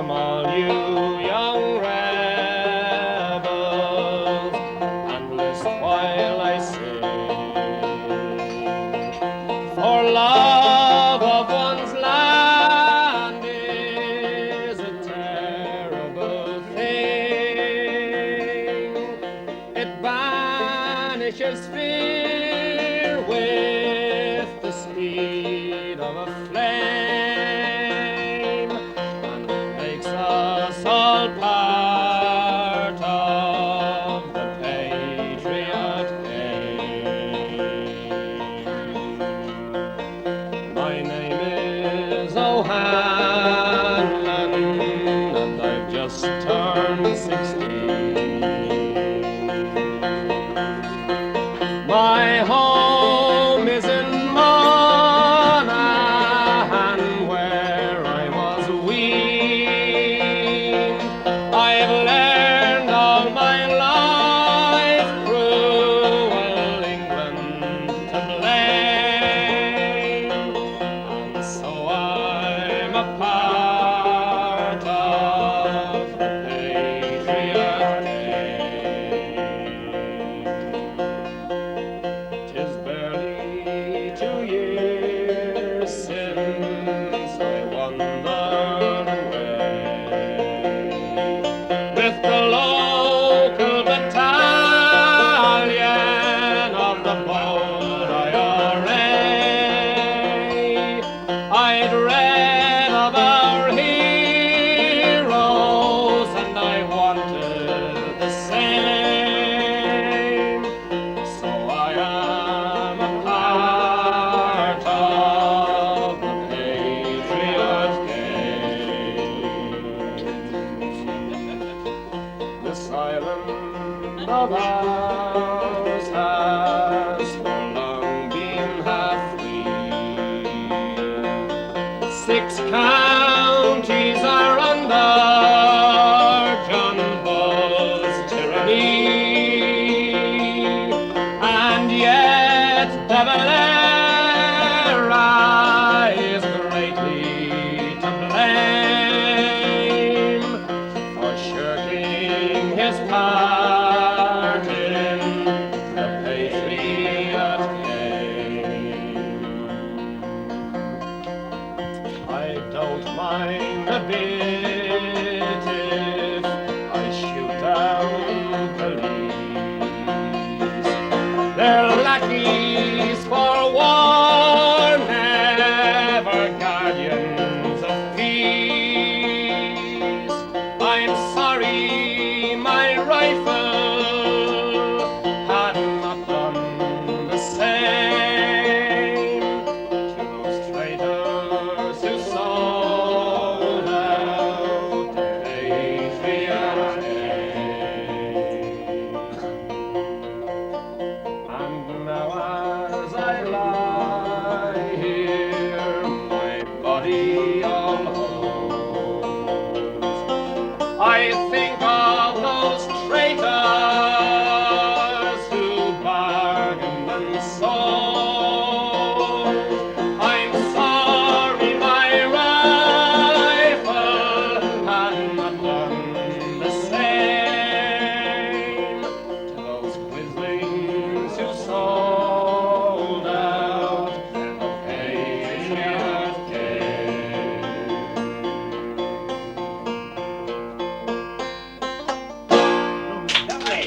Come all you young rebels, and list while I sing. For love of one's land is a terrible thing. It banishes fear with the speed of a flame, and makes us all part of the Patriot game. My name is O'Hanlon, and I've just turned 16. My home is in Monaghan, where I was weaned. I've learned all my life cruel England to blame, and so I'm a part of the Patriot game. 'Tis barely 2 years since I wandered away with the local battalion of the bold IRA. I'd read of our heroes, and I wanted the same. So I am a part of the Patriot game. This island of ours has for long been half free. 6 counties are under John Bull's tyranny, and yet De Valera is greatly to blame for shirking his part in the Patriot game. I don't mind a bit if I shoot down police. They're lackeys for war, never guardians of peace. I'm sorry my rifle had not done the same to those traitors who sold out the Patriot game. And now as I lie here, my body all holds, I think of those traitors who bargained and sold. I'm sorry my rifle had not done the same to those quislings who sold out the Patriot game. Lovely.